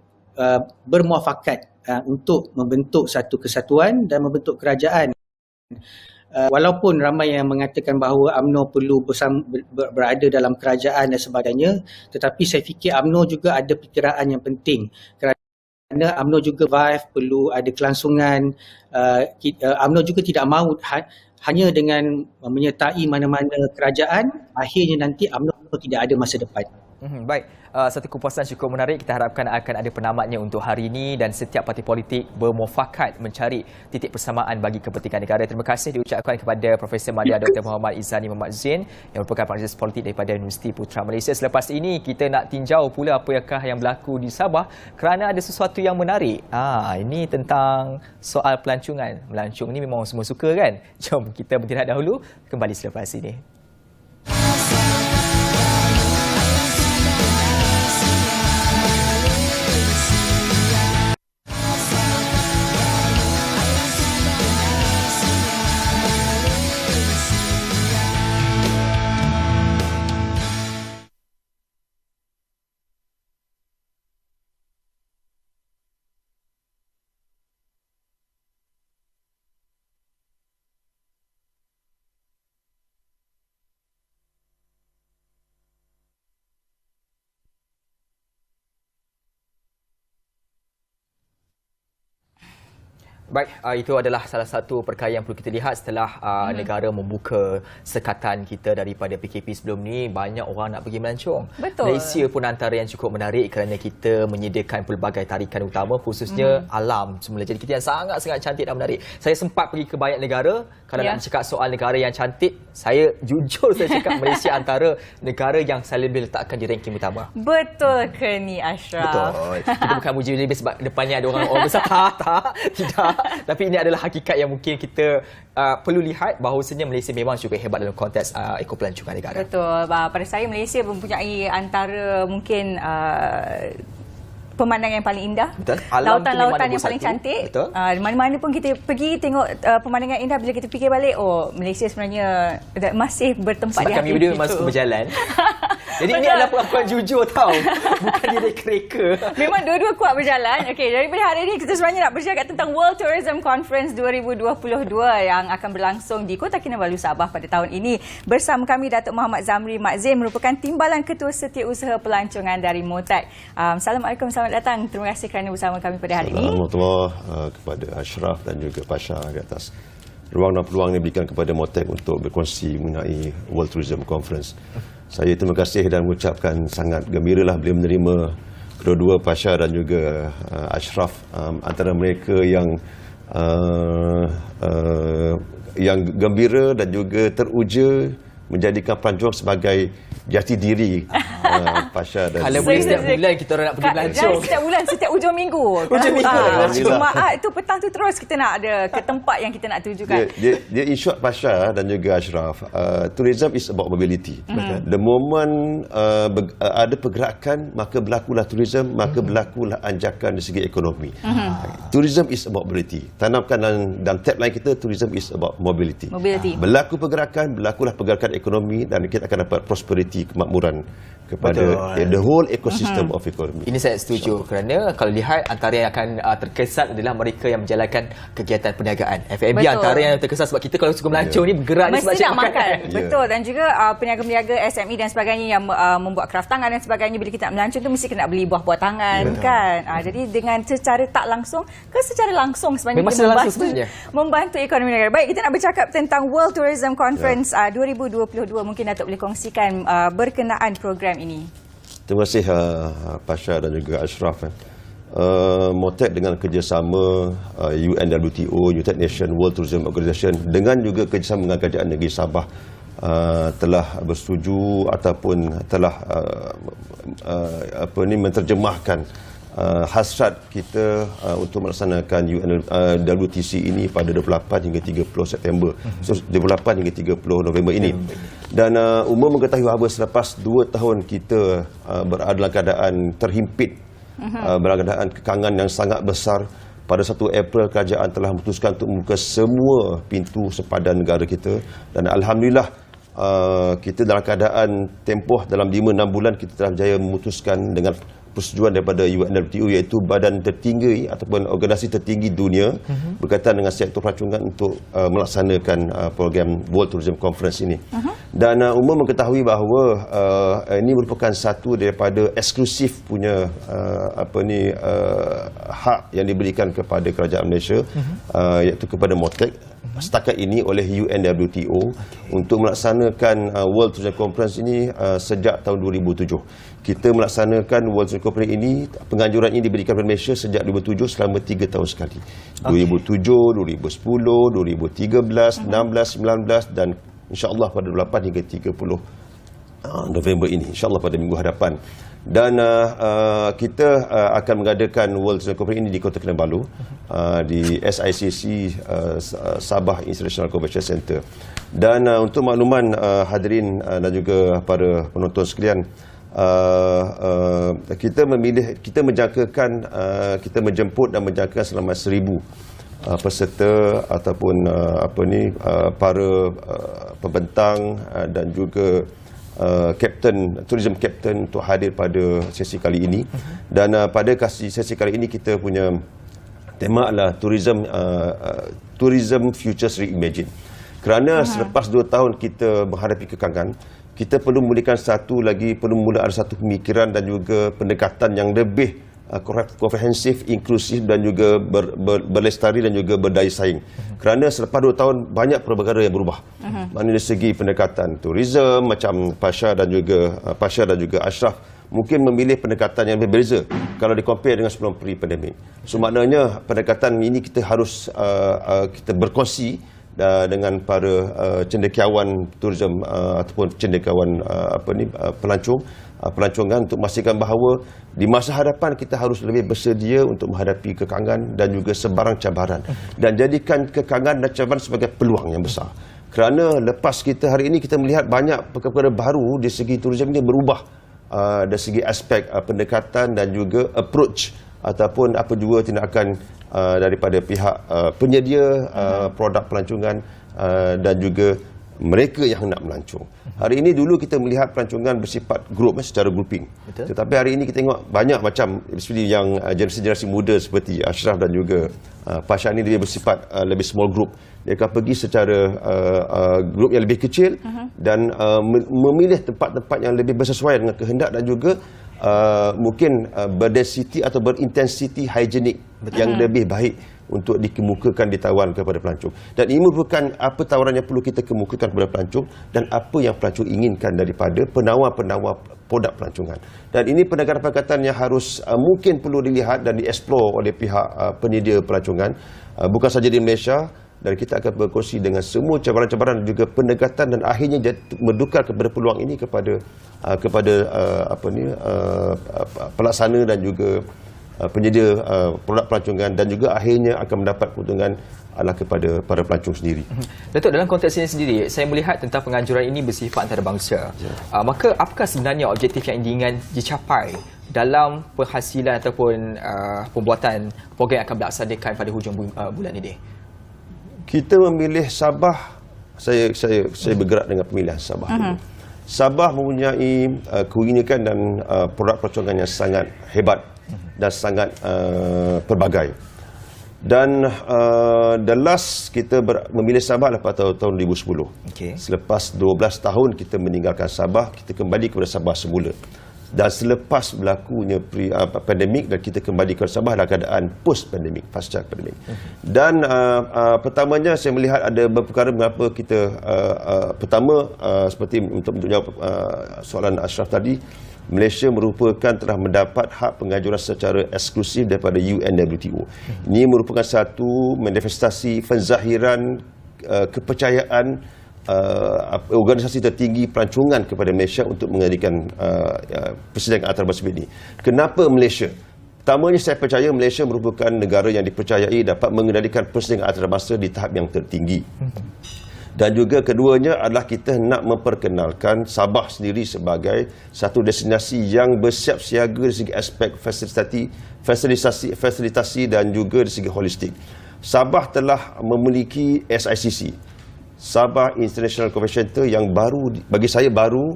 bermuafakat untuk membentuk satu kesatuan dan membentuk kerajaan. Walaupun ramai yang mengatakan bahawa UMNO perlu berada dalam kerajaan dan sebagainya, tetapi saya fikir UMNO juga ada perkiraan yang penting. Kerana UMNO juga perlu ada kelangsungan. UMNO juga tidak mahu hanya dengan menyertai mana-mana kerajaan, akhirnya nanti UMNO tidak ada masa depan. Baik, satu kupasan cukup menarik. Kita harapkan akan ada penamatnya untuk hari ini dan setiap parti politik bermuafakat mencari titik persamaan bagi kepentingan negara. Terima kasih diucapkan kepada Profesor Madya Dr. Muhammad Izzani Muhammad Zain yang merupakan pengajar politik daripada Universiti Putra Malaysia. Selepas ini kita nak tinjau pula apakah yang berlaku di Sabah kerana ada sesuatu yang menarik. Ini tentang soal pelancongan. Melancong ni memang semua suka kan? Jom kita bergerak dahulu, kembali selepas ini. Baik, itu adalah salah satu perkara yang perlu kita lihat setelah negara membuka sekatan kita daripada PKP sebelum ni. Banyak orang nak pergi melancong. Betul. Malaysia pun antara yang cukup menarik kerana kita menyediakan pelbagai tarikan utama, khususnya alam semula. Jadi kita yang sangat-sangat cantik dan menarik. Saya sempat pergi ke banyak negara. Kalau nak cakap soal negara yang cantik, saya jujur saya cakap Malaysia antara negara yang saya lebih letakkan di ranking utama. Betul ke ni, Ashraf? Betul. Kita bukan muji lebih sebab depannya ada orang besar. Tidak. Tapi ini adalah hakikat yang mungkin kita perlu lihat bahawasanya Malaysia memang cukup hebat dalam konteks ekopelancongan negara. Betul. Pada saya Malaysia mempunyai antara mungkin pemandangan yang paling indah. Betul. Lautan-lautan yang paling cantik. Betul. Mana-mana pun kita pergi tengok pemandangan indah, bila kita fikir balik, Malaysia sebenarnya masih bertempat sebab di hati kami berdua memang suka berjalan. Jadi ini adalah pengakuan jujur tau. Bukan direka-reka. Memang dua-dua kuat berjalan. Okey, daripada hari ini kita sebenarnya nak bercakap tentang World Tourism Conference 2022 yang akan berlangsung di Kota Kinabalu, Sabah pada tahun ini. Bersama kami Datuk Muhammad Zamri Mak Zain merupakan Timbalan Ketua Setiausaha Pelancongan dari MOTAC. Assalamualaikum, selamat datang. Terima kasih kerana bersama kami pada hari ini. Assalamualaikum kepada Ashraf dan juga Pasha di atas ruang dan peluang yang diberikan kepada MOTAC untuk berkongsi mengenai World Tourism Conference. Saya terima kasih dan mengucapkan sangat gembiralah boleh menerima kedua-dua Pasha dan juga Ashraf antara mereka yang gembira dan juga teruja menjadikan pelancong sebagai jati diri Pasha dan kalau boleh setiap bulan kita orang nak pergi melancong. Setiap bulan, setiap ujung minggu. Ujung minggu. Jumaat itu petang tu terus kita nak ada ke tempat yang kita nak tujukan. Dia in short Pasha dan juga Ashraf, tourism is about mobility. The moment ada pergerakan, maka berlakulah tourism, maka berlakulah anjakan dari segi ekonomi. Tourism is about mobility. Tanamkan dalam tagline kita, tourism is about mobility. Mobility. Berlaku pergerakan, berlakulah pergerakan ekonomi dan kita akan dapat prosperity, kemakmuran kepada the whole ecosystem of economy. Ini saya setuju kerana kalau lihat antara yang akan terkesan adalah mereka yang menjalankan kegiatan perniagaan. F&B Betul. antara yang terkesan sebab kita kalau suka melancong ni bergerak ni sebab mesti nak cari makan. makan. Betul. Dan juga peniaga-peniaga SME dan sebagainya yang membuat kraft tangan dan sebagainya, bila kita nak melancong tu mesti kena beli buah-buah tangan kan. Jadi dengan secara tak langsung ke secara langsung sebenarnya Memang dia langsung sebenarnya. membantu ekonomi negara. Baik, kita nak bercakap tentang World Tourism Conference 2022. Mungkin Datuk boleh kongsikan berkenaan program ini. Terima kasih Pasha dan juga Ashraf. MOTAC dengan kerjasama UNWTO, United Nations World Tourism Organization dengan juga kerjasama dengan Kerajaan Negeri Sabah telah bersetuju ataupun telah menterjemahkan hasrat kita untuk melaksanakan WTC ini pada 28 hingga 30 September. So 28 hingga 30 November ini. Dan umum mengetahui bahawa selepas 2 tahun kita berada dalam keadaan terhimpit, berada kekangan yang sangat besar, pada 1 April kerajaan telah memutuskan untuk membuka semua pintu sepadan negara kita dan alhamdulillah kita dalam keadaan tempoh dalam 5-6 bulan kita telah berjaya memutuskan dengan persetujuan daripada UNWTO, iaitu badan tertinggi ataupun organisasi tertinggi dunia berkaitan dengan sektor pelancongan untuk melaksanakan program World Tourism Conference ini. Dan umum mengetahui bahawa ini merupakan satu daripada eksklusif punya hak yang diberikan kepada kerajaan Malaysia, iaitu kepada MOTAC setakat ini oleh UNWTO untuk melaksanakan World Tourism Conference ini sejak tahun 2007. Kita melaksanakan World Tourism Conference ini, penganjuran ini diberikan kepada Malaysia sejak 2007 selama 3 tahun sekali. 2007, 2010, 2013, 16, 19 dan insya-Allah pada 28 hingga 30 November ini, insya-Allah pada minggu hadapan. Dan kita akan mengadakan World Tourism Conference ini di Kota Kinabalu, di SICC Sabah International Convention Center. Dan untuk makluman hadirin dan juga para penonton sekalian, kita menjangkakan, kita menjemput dan menjangkakan selama 1,000 peserta ataupun para pembentang dan juga tourism captain untuk hadir pada sesi kali ini. Dan pada sesi kali ini kita punya tema adalah tourism futures reimagine. Kerana selepas 2 tahun kita menghadapi kekangan, kita perlu memulihkan permulaan satu pemikiran dan juga pendekatan yang lebih komprehensif, inklusif dan juga berlestari dan juga berdaya saing. Kerana selepas 2 tahun banyak perkara yang berubah. Maknanya dari segi pendekatan tourism, macam Pasha dan juga Ashraf mungkin memilih pendekatan yang berbeza kalau di-compare dengan sebelum pre-pandemic. So maknanya pendekatan ini kita harus kita berkongsi dengan para cendekiawan tourism ataupun cendekiawan pelancongan untuk memastikan bahawa di masa hadapan kita harus lebih bersedia untuk menghadapi kekangan dan juga sebarang cabaran dan jadikan kekangan dan cabaran sebagai peluang yang besar. Kerana lepas kita hari ini kita melihat banyak perkara-perkara baru di segi tourism ini berubah dari segi aspek pendekatan dan juga approach ataupun apa juga tindakan daripada pihak penyedia produk pelancongan dan juga mereka yang nak melancong. Hari ini dulu kita melihat pelancongan bersifat grup secara grouping. Betul. Tetapi hari ini kita tengok banyak macam seperti yang generasi muda seperti Ashraf dan juga Pasha ini dia bersifat lebih small group. Dia akan pergi secara grup yang lebih kecil dan memilih tempat-tempat yang lebih bersesuaian dengan kehendak dan juga mungkin berdensity atau berintensity hygienik yang lebih baik untuk dikemukakan, ditawarkan kepada pelancong. Dan ini merupakan apa tawaran yang perlu kita kemukakan kepada pelancong dan apa yang pelancong inginkan daripada penawar-penawar produk pelancongan. Dan ini pendekatan-pendekatan yang harus mungkin perlu dilihat dan dieksplor oleh pihak penyedia pelancongan, bukan saja di Malaysia, dan kita akan berkongsi dengan semua cabaran-cabaran dan juga pendekatan dan akhirnya mendukar kepada peluang ini kepada pelaksana dan juga penyedia produk pelancongan dan juga akhirnya akan mendapat keuntungan adalah kepada para pelancong sendiri. Datuk, dalam konteks ini sendiri, saya melihat tentang penganjuran ini bersifat antarabangsa. Maka apakah sebenarnya objektif yang diinginkan dicapai dalam penghasilan ataupun pembuatan program yang akan dilaksanakan pada hujung bulan ini? Kita memilih Sabah saya bergerak dengan pemilihan Sabah dulu. Sabah mempunyai keunikan dan produk percontohan yang sangat hebat dan sangat pelbagai. Dan the last kita memilih Sabah lepas tahun 2010. Okey. Selepas 12 tahun kita meninggalkan Sabah, kita kembali kepada Sabah semula. Dan selepas berlakunya pandemik dan kita kembali ke Sabah dalam keadaan post pandemik, pasca pandemik. Dan pertamanya saya melihat ada beberapa perkara mengapa kita pertama seperti untuk menjawab soalan Ashraf tadi, Malaysia merupakan telah mendapat hak pengajuran secara eksklusif daripada UNWTO. Ini merupakan satu manifestasi penzahiran kepercayaan organisasi tertinggi pelancongan kepada Malaysia untuk mengadakan persidangan antarabangsa ini. Kenapa Malaysia? Pertamanya saya percaya Malaysia merupakan negara yang dipercayai dapat mengendalikan persidangan antarabangsa di tahap yang tertinggi. Dan juga keduanya adalah kita nak memperkenalkan Sabah sendiri sebagai satu destinasi yang bersiap siaga dari segi aspek fasilitasi dan juga dari segi holistik. Sabah telah memiliki SICC, Sabah International Convention Center, yang baru, bagi saya baru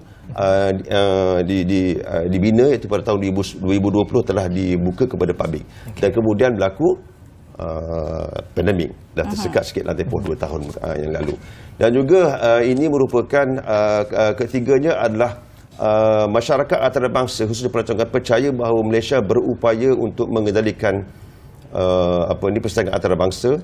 dibina, iaitu pada tahun 2020 telah dibuka kepada publik. Dan kemudian berlaku pandemik, dah tersekat sikit dalam tempoh 2 tahun yang lalu. Dan juga ini merupakan ketiganya adalah masyarakat antarabangsa khususnya pelancongan percaya bahawa Malaysia berupaya untuk mengendalikan persidangan antarabangsa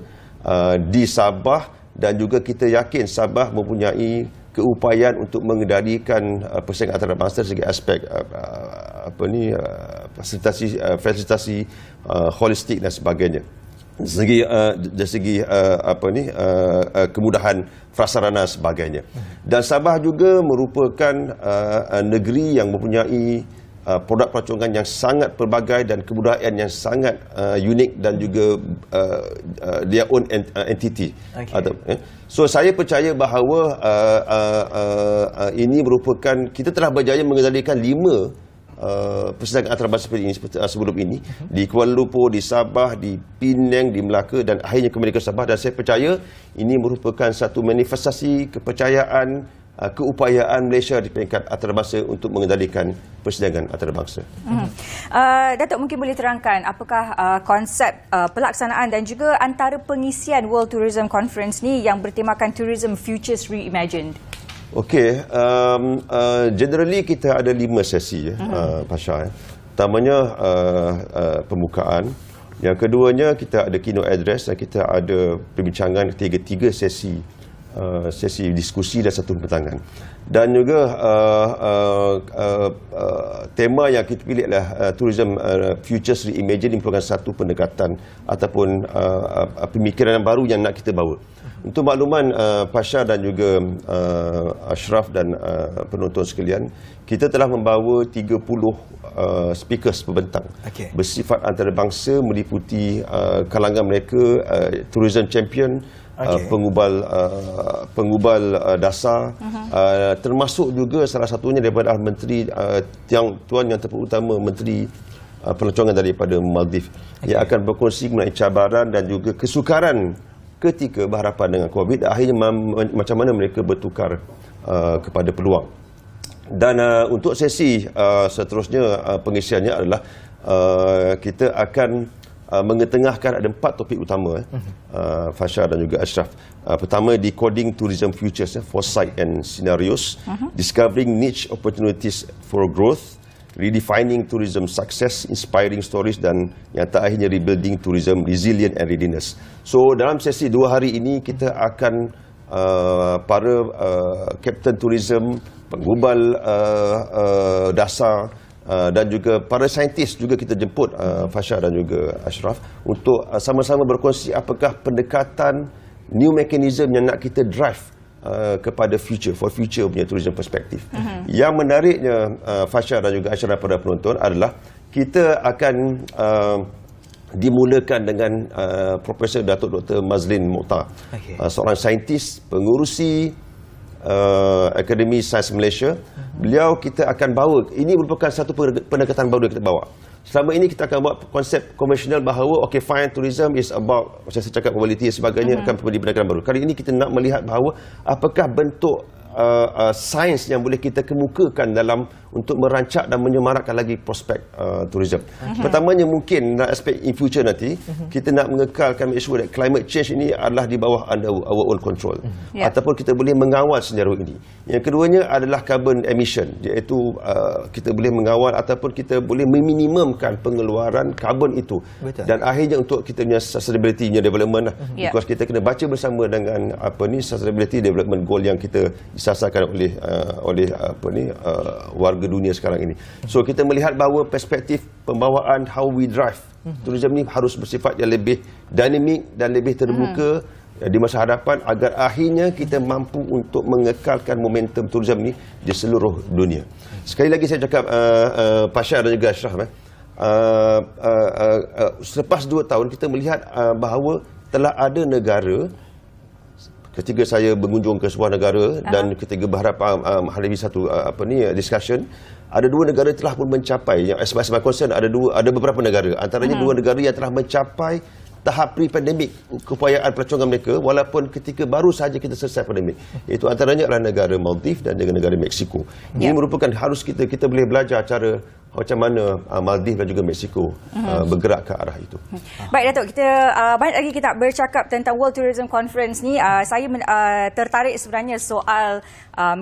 di Sabah. Dan juga kita yakin Sabah mempunyai keupayaan untuk mengendalikan persaingan antarabangsa dari segi aspek fasilitasi holistik dan sebagainya. Dari segi kemudahan prasarana dan sebagainya. Dan Sabah juga merupakan negeri yang mempunyai produk pelancongan yang sangat pelbagai dan kebudayaan yang sangat unik dan juga their own entity. So saya percaya bahawa ini merupakan, kita telah berjaya mengendalikan 5 persidangan antarabangsa seperti ini sebelum ini di Kuala Lumpur, di Sabah, di Penang, di Melaka dan akhirnya kembali ke Sabah. Dan saya percaya ini merupakan satu manifestasi kepercayaan, keupayaan Malaysia di peringkat antarabangsa untuk mengendalikan persidangan antarabangsa. Datuk mungkin boleh terangkan apakah konsep pelaksanaan dan juga antara pengisian World Tourism Conference ni yang bertemakan Tourism Futures Reimagined? Okey, generally kita ada 5 sesi Pasha. Pertamanya pembukaan, yang keduanya kita ada keynote address dan kita ada perbincangan tiga sesi diskusi dan satu pembentangan. Dan juga tema yang kita pilih adalah Tourism Futures Reimagined, merupakan satu pendekatan ataupun pemikiran yang baru yang nak kita bawa. Untuk makluman Pasha dan juga Ashraf dan penonton sekalian, kita telah membawa 30 speakers pembentang bersifat antarabangsa, meliputi kalangan mereka tourism champion, pengubal dasar, termasuk juga salah satunya daripada Menteri Tuan Yang Terutama Menteri Pelancongan daripada Maldives, yang akan berkongsi mengenai cabaran dan juga kesukaran ketika berhadapan dengan COVID, akhirnya macam mana mereka bertukar kepada peluang. Dan untuk sesi seterusnya pengisiannya adalah kita akan mengetengahkan ada 4 topik utama, Fasha dan juga Ashraf. Pertama, Decoding Tourism Futures, Foresight and Scenarios, Discovering Niche Opportunities for Growth, Redefining Tourism Success, Inspiring Stories, dan yang terakhirnya Rebuilding Tourism Resilient and Readiness. So dalam sesi 2 hari ini kita akan para Kapten Tourism, pengubal dasar, dan juga para saintis juga kita jemput Fasha dan juga Ashraf untuk sama-sama berkongsi apakah pendekatan new mechanism yang nak kita drive kepada future punya tourism perspektif. Yang menariknya Fasha dan juga Ashraf pada penonton adalah kita akan dimulakan dengan Profesor Datuk Dr. Mazlin Mokhtar, seorang saintis pengurusi Akademi Sains Malaysia. Beliau kita akan bawa, ini merupakan satu pendekatan baru yang kita bawa. Selama ini kita akan buat konsep konvensional bahawa okay fine, tourism is about macam saya cakap mobility dan sebagainya akan pergi pendekatan baru. Kali ini kita nak melihat bahawa apakah bentuk sains yang boleh kita kemukakan dalam untuk merancak dan menyemarakkan lagi prospek tourism. Pertamanya mungkin dalam aspek in future nanti kita nak mengekalkan make sure that climate change ini adalah di bawah under our own control. Ataupun kita boleh mengawal senario ini. Yang keduanya adalah carbon emission, iaitu kita boleh mengawal ataupun kita boleh meminimumkan pengeluaran karbon itu. Betul. Dan akhirnya untuk kita punya sustainability development lah. Because kita kena baca bersama dengan sustainability development goal yang kita disasarkan oleh warga dunia sekarang ini. So kita melihat bahawa perspektif pembawaan how we drive tourism ni harus bersifat yang lebih dinamik dan lebih terbuka di masa hadapan agar akhirnya kita mampu untuk mengekalkan momentum tourism ni di seluruh dunia. Sekali lagi saya cakap Pasha dan juga Ashraf, selepas 2 tahun kita melihat bahawa telah ada negara, ketika saya berkunjung ke sebuah negara dan ketika berharap menghadapi satu discussion, ada 2 negara telah pun mencapai, yang as far as my concern ada beberapa negara, antaranya 2 negara yang telah mencapai tahap pre-pandemic keupayaan pelancongan mereka walaupun ketika baru sahaja kita selesai pandemik. Itu antaranya adalah negara Maldives dan juga negara Mexico. Ini merupakan harus kita boleh belajar cara macam mana Maldives dan juga Mexico bergerak ke arah itu. Baik Datuk, kita banyak lagi kita bercakap tentang World Tourism Conference ni. Saya tertarik sebenarnya soal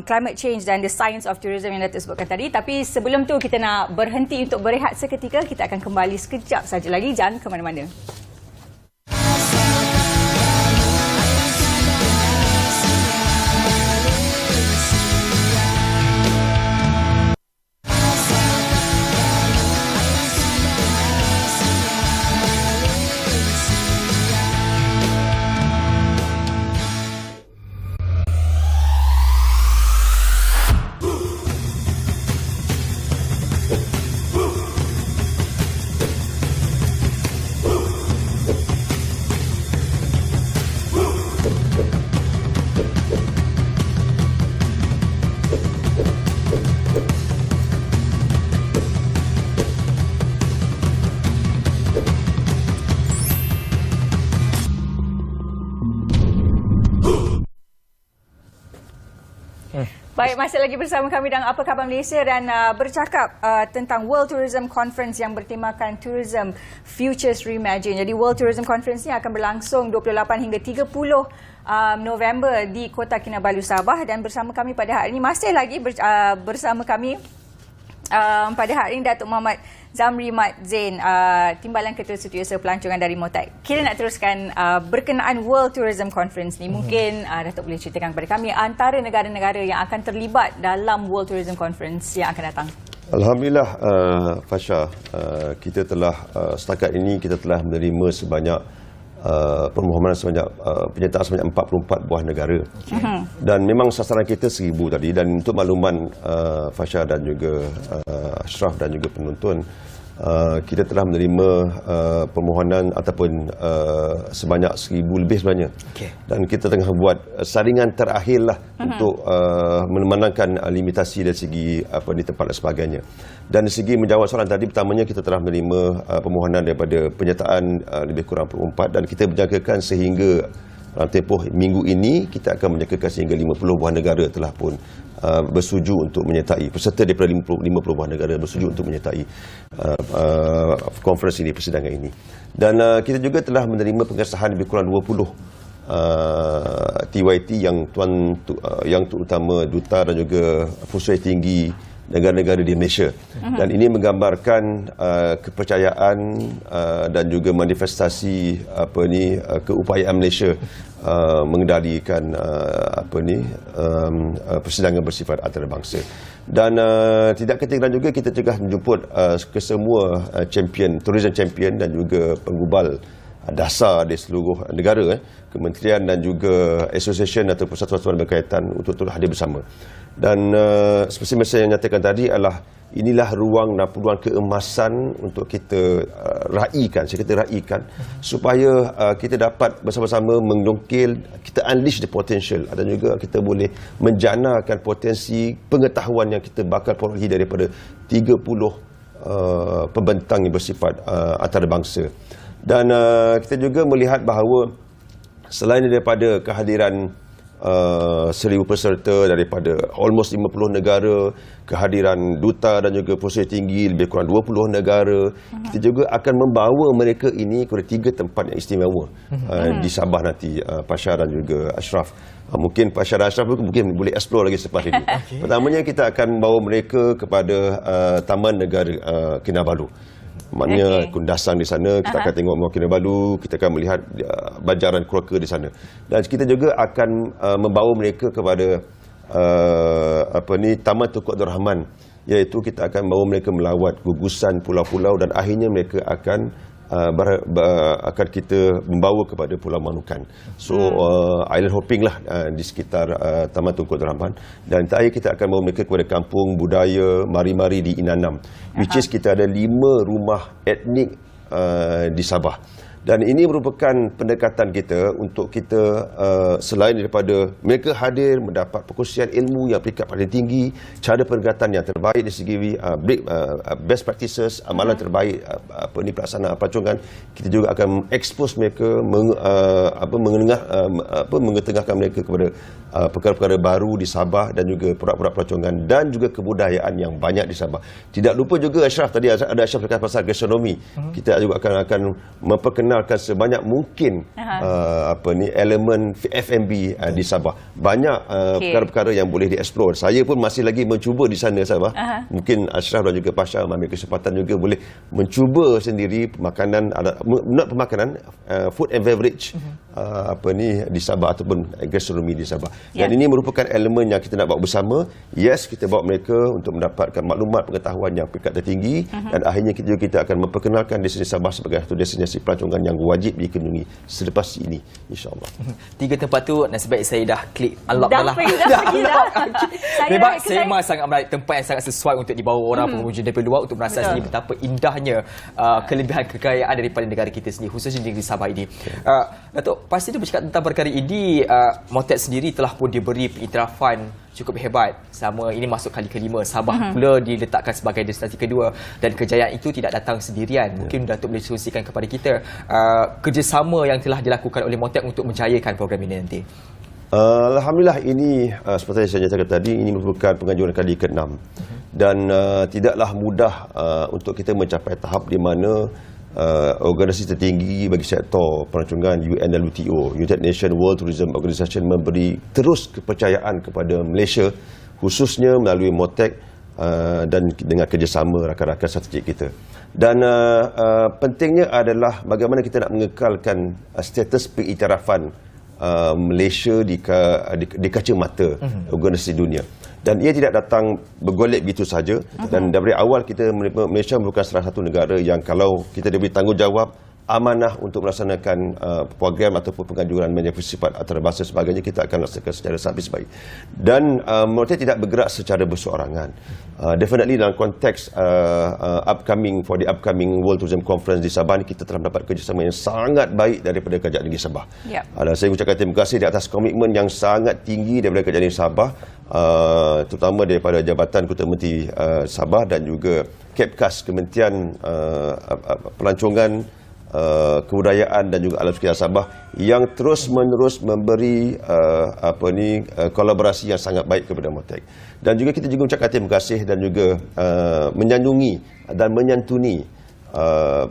climate change dan the science of tourism yang Datuk sebutkan tadi. Tapi sebelum tu kita nak berhenti untuk berehat seketika. Kita akan kembali sekejap saja lagi. Jangan ke mana-mana. Baik, masih lagi bersama kami dalam Apa Khabar Malaysia dan bercakap tentang World Tourism Conference yang bertemakan Tourism Futures Reimagine. Jadi World Tourism Conference ni akan berlangsung 28 hingga 30 November di Kota Kinabalu, Sabah, dan bersama kami pada hari ini masih lagi bersama kami pada hari ini Datuk Muhammad Zamri Mat Zain, Timbalan Ketua Setiausaha Pelancongan dari MOTAC. Kita nak teruskan berkenaan World Tourism Conference ni. Mungkin Datuk boleh ceritakan kepada kami antara negara-negara yang akan terlibat dalam World Tourism Conference yang akan datang. Alhamdulillah, Fasha, kita telah setakat ini kita telah menerima sebanyak permohonan penyertaan sebanyak 44 buah negara. Dan memang sasaran kita 1000 tadi. Dan untuk makluman Fasha dan juga Ashraf dan juga penonton, kita telah menerima permohonan ataupun sebanyak 1000 lebih sebenarnya. Dan kita tengah buat saringan terakhirlah untuk memenangkan limitasi dari segi di tempat dan sebagainya. Dan dari segi menjawab soalan tadi, pertamanya kita telah menerima permohonan daripada penyertaan lebih kurang 44 dan kita menjangkakan sehingga tempoh minggu ini kita akan menjangkakan sehingga 50 buah negara telah pun bersetuju untuk menyertai, peserta daripada 50 buah negara bersetuju untuk menyertai konferensi ini, persidangan ini. Dan kita juga telah menerima pengesahan lebih kurang 20 TYT yang terutama duta dan juga fungsionari tinggi negara-negara di Malaysia. Dan ini menggambarkan kepercayaan dan juga manifestasi keupayaan Malaysia mengendalikan persidangan bersifat antarabangsa. Dan tidak ketinggalan juga kita juga menjemput kesemua champion, tourism champion dan juga penggubal dasar di seluruh negara, kementerian dan juga association atau persatuan berkaitan untuk hadir bersama. Dan seperti saya yang nyatakan tadi adalah inilah ruang dan peluang keemasan untuk kita raikan, supaya kita dapat bersama-sama mendongkel, kita unleash the potential dan juga kita boleh menjanakan potensi pengetahuan yang kita bakal perolehi daripada 30 pembentang yang bersifat antarabangsa. Dan kita juga melihat bahawa selain daripada kehadiran 1,000 peserta daripada almost 50 negara, kehadiran duta dan juga proses tinggi lebih kurang 20 negara, kita juga akan membawa mereka ini kepada 3 tempat yang istimewa di Sabah nanti, Pasha dan juga Ashraf. Mungkin Pasha dan Ashraf mungkin boleh explore lagi selepas ini. Pertamanya kita akan membawa mereka kepada Taman Negara Kinabalu. Maknanya kundasan di sana, kita akan tengok Muar Kinabalu, kita akan melihat banjaran keluarga di sana. Dan kita juga akan membawa mereka kepada Taman Tunku Abdul Rahman, iaitu kita akan membawa mereka melawat gugusan pulau-pulau dan akhirnya mereka akan kita membawa kepada Pulau Manukan. So island hopping lah di sekitar Taman Tunku Abdul Rahman. Dan terakhir kita akan bawa mereka kepada kampung budaya Mari-Mari di Inanam, which is kita ada 5 rumah etnik di Sabah. Dan ini merupakan pendekatan kita untuk kita selain daripada mereka hadir mendapat perkongsian ilmu yang peringkat paling tinggi, cara pendekatan yang terbaik dari segi best practices, amalan terbaik pelaksanaan pelancongan, kita juga akan expose mereka, mengetengahkan mereka kepada perkara-perkara baru di Sabah dan juga produk-produk pelancongan dan juga kebudayaan yang banyak di Sabah. Tidak lupa juga Ashraf, tadi ada Ashraf cakap pasal gastronomi. Kita juga akan memperkenalkan sebanyak mungkin elemen F&B di Sabah. Banyak perkara-perkara yang boleh dieksplor. Saya pun masih lagi mencuba di sana Sabah. Mungkin Ashraf dan juga Pasha mengambil kesempatan juga boleh mencuba sendiri makanan, food and beverage di Sabah ataupun gastronomi di Sabah. Dan ini merupakan elemen yang kita nak bawa bersama. Yes, kita bawa mereka untuk mendapatkan maklumat, pengetahuan yang peringkat tertinggi dan akhirnya kita akan memperkenalkan destinasi Sabah sebagai satu destinasi pelancongan yang wajib dikunjungi selepas ini, insyaAllah. 3 tempat tu nasib baik saya dah klik unlock dah lah. Memang saya memang sangat menarik, tempat yang sangat sesuai untuk dibawa orang pengunjung daripada luar untuk merasai betapa indahnya kelebihan kekayaan daripada negara kita sendiri, khususnya negeri Sabah ini. Datuk, pasti dia bercakap tentang perkara ini, Motek sendiri telah pun diberi pengiktirafan cukup hebat selama ini masuk kali kelima. Sabah pula diletakkan sebagai destinasi kedua dan kejayaan itu tidak datang sendirian. Mungkin Datuk boleh kongsikan kepada kita kerjasama yang telah dilakukan oleh Motek untuk menjayakan program ini nanti. Alhamdulillah, ini seperti saya nyatakan tadi, ini merupakan pengajuan kali ke-6 dan tidaklah mudah untuk kita mencapai tahap di mana organisasi tertinggi bagi sektor pelancongan UN dan WTO, United Nations World Tourism Organization, memberi terus kepercayaan kepada Malaysia, khususnya melalui Motek dan dengan kerjasama rakan-rakan strategik kita. Dan pentingnya adalah bagaimana kita nak mengekalkan status pengiktirafan Malaysia di kaca mata organisasi dunia. Dan ia tidak datang bergolek begitu saja. Dan dari awal Malaysia merupakan salah satu negara yang kalau kita diberi tanggungjawab amanah untuk melaksanakan program ataupun penganjuran yang bersifat antarabangsa sebagainya, kita akan laksanakan secara habis baik. Dan Motek tidak bergerak secara berseorangan. Definitely dalam konteks upcoming World Tourism Conference di Sabah ni, kita telah mendapat kerjasama yang sangat baik daripada Kerajaan Negeri Sabah. Saya ucapkan terima kasih di atas komitmen yang sangat tinggi daripada Kerajaan Negeri Sabah, terutama daripada Jabatan Ketua Menteri Sabah dan juga Kepkas, Kementerian Pelancongan, Kebudayaan dan juga Alam Sekitar Sabah yang terus-menerus memberi kolaborasi yang sangat baik kepada Motek. Dan juga kita juga ucapkan terima kasih dan juga menyanjungi dan menyantuni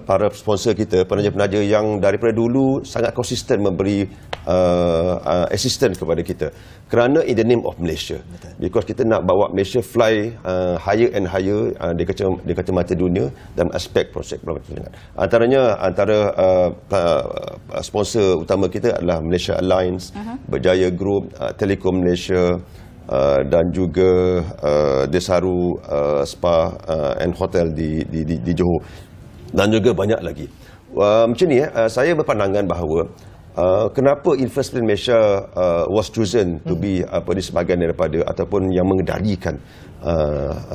para sponsor kita, penaja-penaja yang daripada dulu sangat konsisten memberi assistance kepada kita. Kerana in the name of Malaysia. Because kita nak bawa Malaysia fly higher and higher di kacamata dunia dalam aspek proses pelancongan. Antara sponsor utama kita adalah Malaysia Alliance, Berjaya Group, Telekom Malaysia, dan juga Desaru Spa and Hotel di Johor. Dan juga banyak lagi. Macam ni, saya berpandangan bahawa kenapa Investment Malaysia was chosen to be sebahagian daripada ataupun yang mengendalikan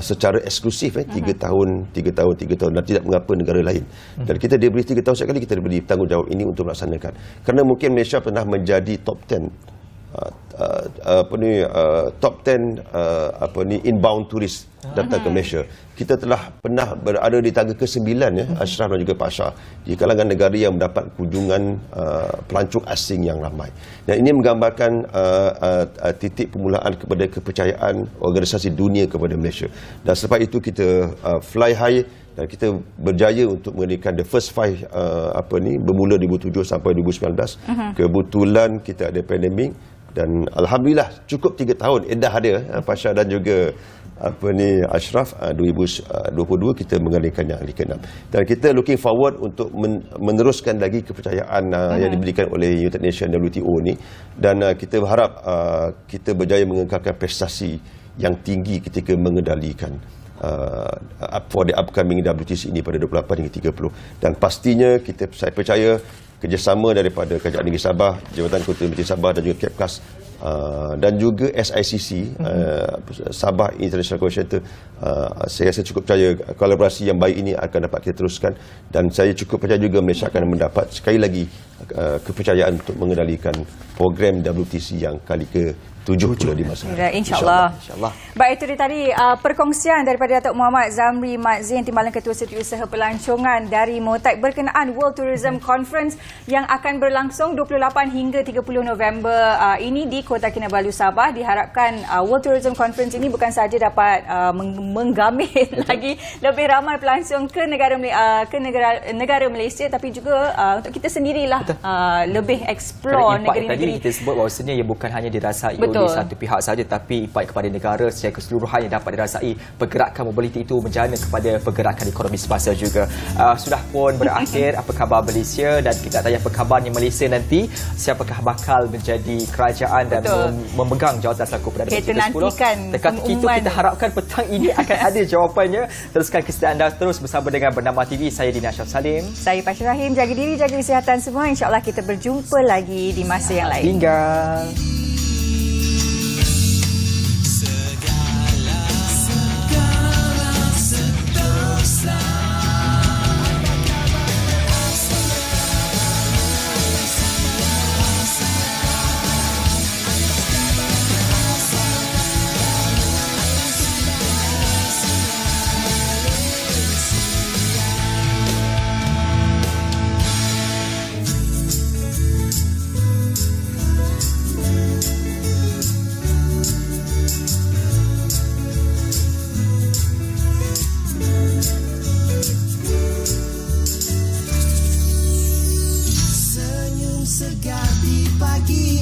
secara eksklusif 3 tahun dan tidak mengapa negara lain. Dan kita diberi 3 tahun sekali, kita diberi tanggungjawab ini untuk melaksanakan. Kerana mungkin Malaysia pernah menjadi top 10 top 10 inbound turis datang ke Malaysia. Kita telah pernah berada di tangga ke-9 ya, Ashraf dan juga Pasha, di kalangan negara yang mendapat kunjungan pelancong asing yang ramai. Dan ini menggambarkan titik permulaan kepada kepercayaan organisasi dunia kepada Malaysia. Dan sebab itu kita fly high dan kita berjaya untuk mengadakan the first five bermula 2007 sampai 2019. Kebetulan kita ada pandemik dan alhamdulillah cukup 3 tahun dah ada Pasha dan juga Ashraf. 2022 kita mengadakan yang ke-6 dan kita looking forward untuk meneruskan lagi kepercayaan yang diberikan oleh United Nations WTO ni, dan kita berharap kita berjaya mengekalkan prestasi yang tinggi ketika mengendalikan for the upcoming WTC ini pada 28 hingga 30. Dan pastinya saya percaya kerjasama daripada Kerajaan Negeri Sabah, Jabatan Kota Menteri Sabah dan juga Kepkas dan juga SICC, Sabah International Convention Center, saya rasa cukup percaya kolaborasi yang baik ini akan dapat kita teruskan, dan saya cukup percaya juga Malaysia akan mendapat sekali lagi kepercayaan untuk mengendalikan program WTC yang kali ke-70 di masa InsyaAllah. Baik, itu dia tadi perkongsian daripada Datuk Muhammad Zamri Mat Zain, Timbalan Ketua Setiausaha Pelancongan dari MOTAC berkenaan World Tourism Conference yang akan berlangsung 28 hingga 30 November ini di Kota Kinabalu, Sabah. Diharapkan World Tourism Conference ini bukan sahaja dapat menggamit lagi lebih ramai pelancong ke negara Malaysia, tapi juga untuk kita sendirilah lebih explore negeri-negeri. Tadi kita sebut bahawasanya ia bukan hanya dirasai oleh satu pihak saja, tapi impak kepada negara secara keseluruhan yang dapat dirasai. Pergerakan mobiliti itu menjana kepada pergerakan ekonomi semasa juga. Sudah pun berakhir apa khabar Malaysia, dan kita tanya apa khabarnya Malaysia nanti, siapakah bakal menjadi kerajaan dan memegang jawatan selaku Perdana Menteri ke-10. Teka-teki itu kita harapkan petang ini akan ada jawapannya. Teruskan kesetiaan anda terus bersama dengan Bernama TV. Saya Dina Ashraf Salim. Saya Pasha Rahim. Jaga diri, jaga kesihatan semua. InsyaAllah kita berjumpa lagi di masa yang lain. Tinggal. Senyum segar di pagi